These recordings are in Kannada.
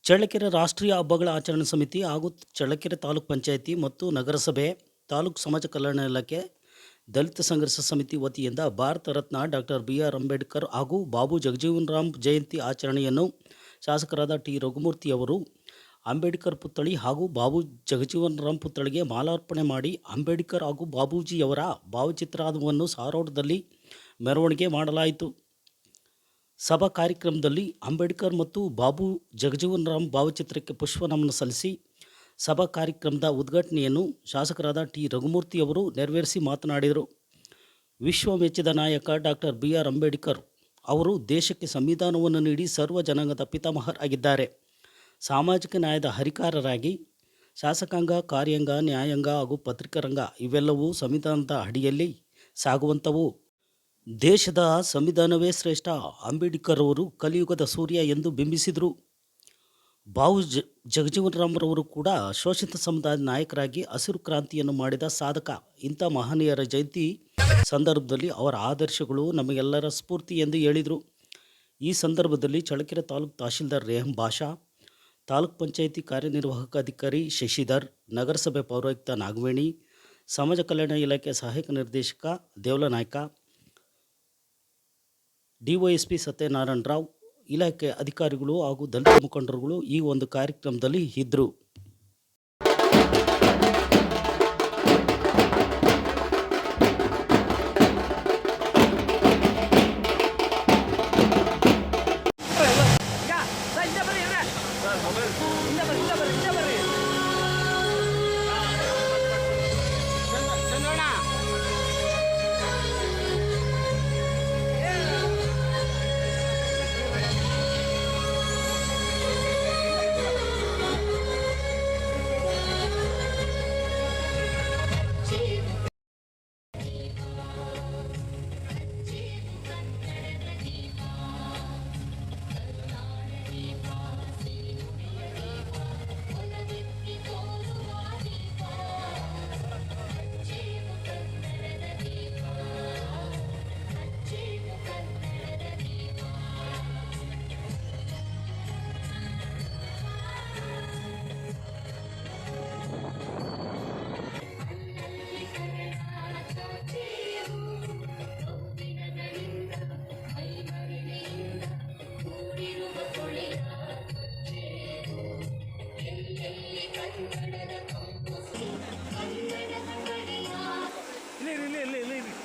ಚಳ್ಳಕೆರೆ ರಾಷ್ಟ್ರೀಯ ಹಬ್ಬಗಳ ಆಚರಣೆ ಸಮಿತಿ ಹಾಗೂ ಚಳ್ಳಕೆರೆ ತಾಲೂಕು ಪಂಚಾಯಿತಿ ಮತ್ತು ನಗರಸಭೆ, ತಾಲೂಕು ಸಮಾಜ ಕಲ್ಯಾಣ ಇಲಾಖೆ, ದಲಿತ ಸಂಘರ್ಷ ಸಮಿತಿ ವತಿಯಿಂದ ಭಾರತ ರತ್ನ ಡಾಕ್ಟರ್ ಬಿ.ಆರ್. ಅಂಬೇಡ್ಕರ್ ಹಾಗೂ ಬಾಬು ಜಗಜೀವನರಾಮ್ ಜಯಂತಿ ಆಚರಣೆಯನ್ನು ಶಾಸಕರಾದ ಟಿ. ರಘುಮೂರ್ತಿಯವರು ಅಂಬೇಡ್ಕರ್ ಪುತ್ಥಳಿ ಹಾಗೂ ಬಾಬು ಜಗಜೀವನರಾಮ್ ಪುತ್ಥಳಿಗೆ ಮಾಲಾರ್ಪಣೆ ಮಾಡಿ ಅಂಬೇಡ್ಕರ್ ಹಾಗೂ ಬಾಬೂಜಿಯವರ ಭಾವಚಿತ್ರವನ್ನು ಸಾರೋಟದಲ್ಲಿ ಮೆರವಣಿಗೆ ಮಾಡಲಾಯಿತು. ಸಭಾ ಕಾರ್ಯಕ್ರಮದಲ್ಲಿ ಅಂಬೇಡ್ಕರ್ ಮತ್ತು ಬಾಬು ಜಗಜೀವನರಾಮ್ ಭಾವಚಿತ್ರಕ್ಕೆ ಪುಷ್ಪನಮನ ಸಲ್ಲಿಸಿ ಸಭಾ ಕಾರ್ಯಕ್ರಮದ ಉದ್ಘಾಟನೆಯನ್ನು ಶಾಸಕರಾದ ಟಿ. ರಘುಮೂರ್ತಿಯವರು ನೆರವೇರಿಸಿ ಮಾತನಾಡಿದರು. ವಿಶ್ವ ಮೆಚ್ಚಿದ ನಾಯಕ ಡಾಕ್ಟರ್ ಬಿ.ಆರ್. ಅಂಬೇಡ್ಕರ್ ಅವರು ದೇಶಕ್ಕೆ ಸಂವಿಧಾನವನ್ನು ನೀಡಿ ಸರ್ವ ಜನಾಂಗದ ಪಿತಾಮಹರಾಗಿದ್ದಾರೆ. ಸಾಮಾಜಿಕ ನ್ಯಾಯದ ಹರಿಕಾರರಾಗಿ ಶಾಸಕಾಂಗ, ಕಾರ್ಯಾಂಗ, ನ್ಯಾಯಾಂಗ ಹಾಗೂ ಪತ್ರಿಕಾರಂಗ ಇವೆಲ್ಲವೂ ಸಂವಿಧಾನದ ಅಡಿಯಲ್ಲಿ ಸಾಗುವಂಥವು. ದೇಶದ ಸಂವಿಧಾನವೇ ಶ್ರೇಷ್ಠ. ಅಂಬೇಡ್ಕರ್ ಅವರು ಕಲಿಯುಗದ ಸೂರ್ಯ ಎಂದು ಬಿಂಬಿಸಿದರು. ಬಾಬು ಜಗಜೀವನರಾಮ್ರವರು ಕೂಡ ಶೋಷಿತ ಸಮುದಾಯದ ನಾಯಕರಾಗಿ ಹಸಿರು ಕ್ರಾಂತಿಯನ್ನು ಮಾಡಿದ ಸಾಧಕ. ಇಂಥ ಮಹನೀಯರ ಜಯಂತಿ ಸಂದರ್ಭದಲ್ಲಿ ಅವರ ಆದರ್ಶಗಳು ನಮಗೆಲ್ಲರ ಸ್ಫೂರ್ತಿ ಎಂದು ಹೇಳಿದರು. ಈ ಸಂದರ್ಭದಲ್ಲಿ ಚಳ್ಳಕೆರೆ ತಾಲೂಕು ತಹಶೀಲ್ದಾರ್ ರೇಹಂ ಬಾಷಾ, ತಾಲೂಕು ಪಂಚಾಯಿತಿ ಕಾರ್ಯನಿರ್ವಾಹಕ ಅಧಿಕಾರಿ ಶಶಿಧರ್, ನಗರಸಭೆ ಪೌರಾಯುಕ್ತ ನಾಗವೇಣಿ, ಸಮಾಜ ಕಲ್ಯಾಣ ಇಲಾಖೆ ಸಹಾಯಕ ನಿರ್ದೇಶಕ ದೇವಲನಾಯ್ಕ, ಡಿವೈಎಸ್ಪಿ ಸತ್ಯನಾರಾಯಣ ರಾವ್, ಇಲಾಖೆ ಅಧಿಕಾರಿಗಳು ಹಾಗೂ ದಲಿತ ಮುಖಂಡರುಗಳು ಈ ಒಂದು ಕಾರ್ಯಕ್ರಮದಲ್ಲಿ ಇದ್ದರು.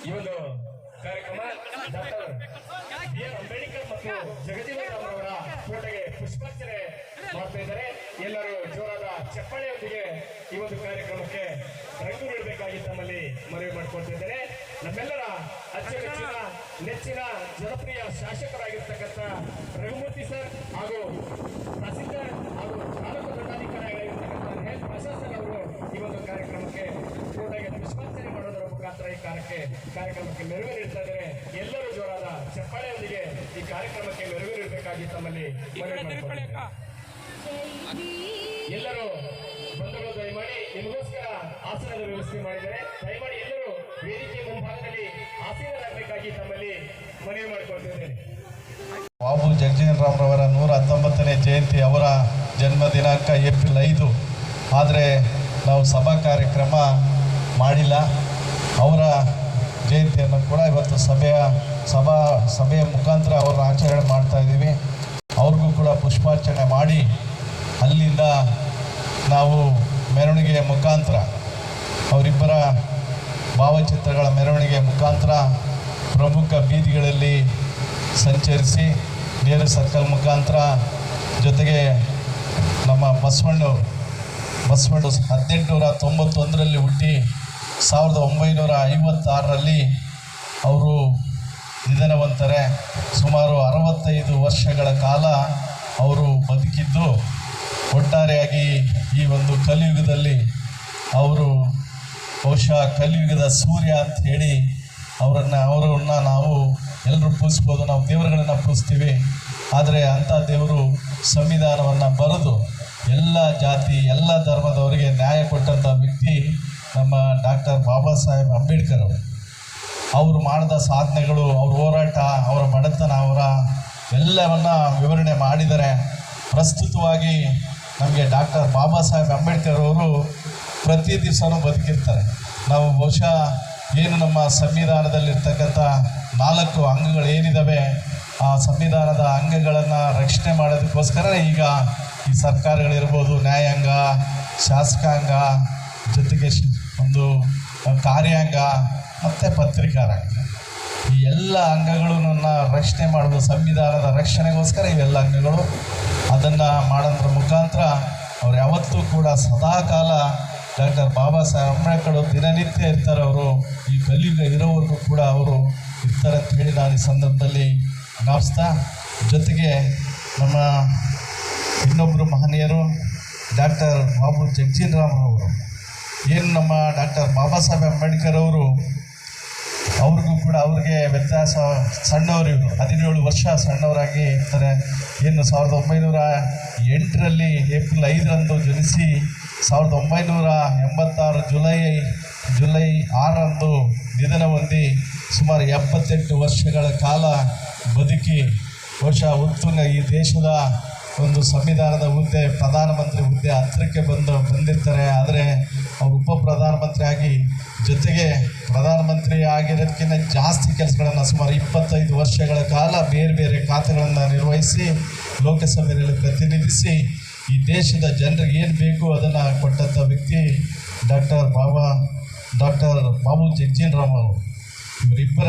ಈ ಒಂದು ಕಾರ್ಯಕ್ರಮ ಡಾಕ್ಟರ್ ಬಿ.ಆರ್. ಅಂಬೇಡ್ಕರ್ ಮತ್ತು ಜಗಜೀವನರಾಮ್ ಅವರ ಫೋಟೋಗೆ ಪುಷ್ಪಾರ್ಚನೆ ಮಾಡ್ತಾ ಇದ್ದಾರೆ. ಎಲ್ಲರೂ ಜೋರಾದ ಚಪ್ಪಾಳೆಯೊಂದಿಗೆ ಈ ಒಂದು ಕಾರ್ಯಕ್ರಮಕ್ಕೆ ರಂಗು ನೀಡಬೇಕಾಗಿ ತಮ್ಮಲ್ಲಿ ಮನವಿ ಮಾಡಿಕೊಳ್ತಿದ್ದೇನೆ. ನಮ್ಮೆಲ್ಲರ ಅಚ್ಚುಮೆಚ್ಚಿನ ನೆಚ್ಚಿನ ಜನಪ್ರಿಯ ಶಾಸಕರಾಗಿರ್ತಕ್ಕಂಥ ರಘುಮೂರ್ತಿ ಸರ್ ಹಾಗೂ ತಹಸೀಲ್ದಾರ್ ಹಾಗೂ ತಾಲೂಕು ದಂಡಾಧಿಕಾರಿಗಳಾಗಿರ್ತಕ್ಕಂಥ ರೇಹಂ ಬಾಷಾ ಸರ್ ಅವರು ಈ ಒಂದು ಕಾರ್ಯಕ್ರಮಕ್ಕೆ ಫೋಟೋಗೆ ಪುಷ್ಪಾರ್ಚನೆ ಮಾಡೋದರ ಮುಖಾಂತರ ಈ ಕಾರ್ಯಕ್ರಮಕ್ಕೆ ಮೆರುಗು ನೀಡ್ತಾ ಇದ್ದಾರೆ. ಎಲ್ಲರೂ ಜೋರಾದ ಚಪ್ಪಾಳೆಯೊಂದಿಗೆ ಈ ಕಾರ್ಯಕ್ರಮಕ್ಕೆ ಮೆರುಗು ನೀಡಬೇಕಾಗಿ ತಮ್ಮಲ್ಲಿ ಮನವಿ ಮಾಡಿಕೊಳ್ಳುತ್ತೇನೆ. ಎಲ್ಲರೂ ಬಂಧುಗಳು ದಯಮಾಡಿ ನಿಮಗೋಸ್ಕರ ಆಸನದ ವ್ಯವಸ್ಥೆ ಮಾಡಿದ್ದಾರೆ. ದಯಮಾಡಿ ಎಲ್ಲರೂ ವೇದಿಕೆ ಮುಂಭಾಗದಲ್ಲಿ ಆಸೀನರಾಗಬೇಕಾಗಿ ತಮ್ಮಲ್ಲಿ ಮನವಿ ಮಾಡಿಕೊಳ್ತಿದ್ದೇನೆ. ಬಾಬು ಜಗಜೀವನರಾಮ್ರವರ 119ನೇ ಜಯಂತಿ, ಅವರ ಜನ್ಮ ದಿನಾಂಕ ಏಪ್ರಿಲ್ 5. ಆದರೆ ನಾವು ಸಭಾ ಕಾರ್ಯಕ್ರಮ ಮಾಡಿಲ್ಲ. ಅವರ ಜಯಂತಿಯನ್ನು ಕೂಡ ಇವತ್ತು ಸಭೆಯ ಮುಖಾಂತರ ಅವರನ್ನು ಆಚರಣೆ ಮಾಡ್ತಾ ಇದ್ದೀವಿ. ಅವ್ರಿಗೂ ಕೂಡ ಪುಷ್ಪಾರ್ಚನೆ ಮಾಡಿ ಅಲ್ಲಿಂದ ನಾವು ಮೆರವಣಿಗೆಯ ಮುಖಾಂತರ ಅವರಿಬ್ಬರ ಭಾವಚಿತ್ರಗಳ ಮೆರವಣಿಗೆ ಮುಖಾಂತರ ಪ್ರಮುಖ ಬೀದಿಗಳಲ್ಲಿ ಸಂಚರಿಸಿ ನೇರು ಸರ್ಕಲ್ ಮುಖಾಂತರ, ಜೊತೆಗೆ ನಮ್ಮ ಬಸವಣ್ಣವರು 1891ರಲ್ಲಿ ಹುಟ್ಟಿ 1956ರಲ್ಲಿ ಅವರು ನಿಧನವಂತರೆ. ಸುಮಾರು 65 ವರ್ಷಗಳ ಕಾಲ ಅವರು ಬದುಕಿದ್ದು, ಒಟ್ಟಾರೆಯಾಗಿ ಈ ಒಂದು ಕಲಿಯುಗದಲ್ಲಿ ಅವರು ಬಹುಶಃ ಕಲಿಯುಗದ ಸೂರ್ಯ ಅಂತ ಹೇಳಿ ಅವರನ್ನು ನಾವು ಎಲ್ಲರೂ ಪೂಜಿಸ್ಬೋದು. ನಾವು ದೇವರುಗಳನ್ನು ಪೂಜಿಸ್ತೀವಿ. ಆದರೆ ಅಂಥ ದೇವರು ಸಂವಿಧಾನವನ್ನು ಬರೆದು ಎಲ್ಲ ಜಾತಿ ಎಲ್ಲ ಧರ್ಮದವರಿಗೆ ನ್ಯಾಯ ಕೊಟ್ಟಂಥ ವ್ಯಕ್ತಿ ನಮ್ಮ ಡಾಕ್ಟರ್ ಬಾಬಾ ಸಾಹೇಬ್ ಅಂಬೇಡ್ಕರ್ ಅವರು ಮಾಡಿದ ಸಾಧನೆಗಳು, ಅವ್ರ ಹೋರಾಟ, ಅವರ ಬಡತನ, ಅವರ ಎಲ್ಲವನ್ನು ವಿವರಣೆ ಮಾಡಿದ್ದಾರೆ. ಪ್ರಸ್ತುತವಾಗಿ ನಮಗೆ ಡಾಕ್ಟರ್ ಬಾಬಾ ಸಾಹೇಬ್ ಅಂಬೇಡ್ಕರ್ ಅವರು ಪ್ರತಿ ದಿವಸನೂ ಬದುಕಿರ್ತಾರೆ. ನಾವು ಬಹುಶಃ ಏನು ನಮ್ಮ ಸಂವಿಧಾನದಲ್ಲಿರ್ತಕ್ಕಂಥ 4 ಅಂಗಗಳು ಏನಿದ್ದಾವೆ, ಆ ಸಂವಿಧಾನದ ಅಂಗಗಳನ್ನು ರಕ್ಷಣೆ ಮಾಡೋದಕ್ಕೋಸ್ಕರ ಈಗ ಈ ಸರ್ಕಾರಗಳಿರ್ಬೋದು, ನ್ಯಾಯಾಂಗ, ಶಾಸಕಾಂಗ, ಜೊತೆಗೆ ಒಂದು ಕಾರ್ಯಾಂಗ ಮತ್ತು ಪತ್ರಿಕಾರಂಗ, ಈ ಎಲ್ಲ ಅಂಗಗಳನ್ನು ರಕ್ಷಣೆ ಮಾಡೋದು ಸಂವಿಧಾನದ ರಕ್ಷಣೆಗೋಸ್ಕರ ಇವೆಲ್ಲ ಅಂಗಗಳು. ಅದನ್ನು ಮಾಡೋದ್ರ ಮುಖಾಂತರ ಅವ್ರು ಯಾವತ್ತೂ ಕೂಡ ಸದಾಕಾಲ ಡಾಕ್ಟರ್ ಬಾಬಾ ಸಾಹೇಬ್ ಅಂಬೇಡ್ಕರ್ ದಿನನಿತ್ಯ ಇರ್ತಾರೆ. ಅವರು ಈ ಕಲಿಯುಗ ಇರೋವರೆಗೂ ಕೂಡ ಅವರು ಇರ್ತಾರೆ ಅಂತ ಹೇಳಿ ನಾನು ಈ ಸಂದರ್ಭದಲ್ಲಿ ಜ್ಞಾಪಿಸ್ತಾ, ಜೊತೆಗೆ ನಮ್ಮ ಇನ್ನೊಬ್ಬರು ಮಹನೀಯರು ಡಾಕ್ಟರ್ ಬಾಬು ಜಗಜೀವನರಾಮ್ರವರು, ಏನು ನಮ್ಮ ಡಾಕ್ಟರ್ ಬಾಬಾ ಸಾಹೇಬ್ ಅಂಬೇಡ್ಕರ್ ಅವರು, ಅವ್ರಿಗೂ ಕೂಡ ಅವ್ರಿಗೆ ವ್ಯತ್ಯಾಸ, ಸಣ್ಣವರು ಇವರು 17 ವರ್ಷ ಸಣ್ಣವರಾಗಿ ಇರ್ತಾರೆ. ಏನು 1908 ಏಪ್ರಿಲ್ 5ರಂದು ಜನಿಸಿ 1986 ಜುಲೈ 6ರಂದು ನಿಧನ ಹೊಂದಿ ಸುಮಾರು 78 ವರ್ಷಗಳ ಕಾಲ ಬದುಕಿ ಬಹುಶಃ ಉತ್ತುಂಗ ಈ ದೇಶದ ಒಂದು ಸಂವಿಧಾನದ ಹುದ್ದೆ, ಪ್ರಧಾನಮಂತ್ರಿ ಹುದ್ದೆ ಹತ್ತಿರಕ್ಕೆ ಬಂದಿರ್ತಾರೆ. ಆದರೆ ಅವರು ಉಪ ಪ್ರಧಾನಮಂತ್ರಿ ಆಗಿ, ಜೊತೆಗೆ ಪ್ರಧಾನಮಂತ್ರಿ ಆಗಿರೋದಕ್ಕಿಂತ ಜಾಸ್ತಿ ಕೆಲಸಗಳನ್ನು ಸುಮಾರು 25 ವರ್ಷಗಳ ಕಾಲ ಬೇರೆ ಬೇರೆ ಖಾತೆಗಳನ್ನು ನಿರ್ವಹಿಸಿ ಲೋಕಸಭೆಯಲ್ಲಿ ಪ್ರತಿನಿಧಿಸಿ ಈ ದೇಶದ ಜನರಿಗೆ ಏನು ಬೇಕು ಅದನ್ನು ಕೊಟ್ಟಂಥ ವ್ಯಕ್ತಿ ಡಾಕ್ಟರ್ ಬಾಬು ಜಗಜೀವನರಾಮ್ ಅವರು. ಇವರಿಬ್ಬರ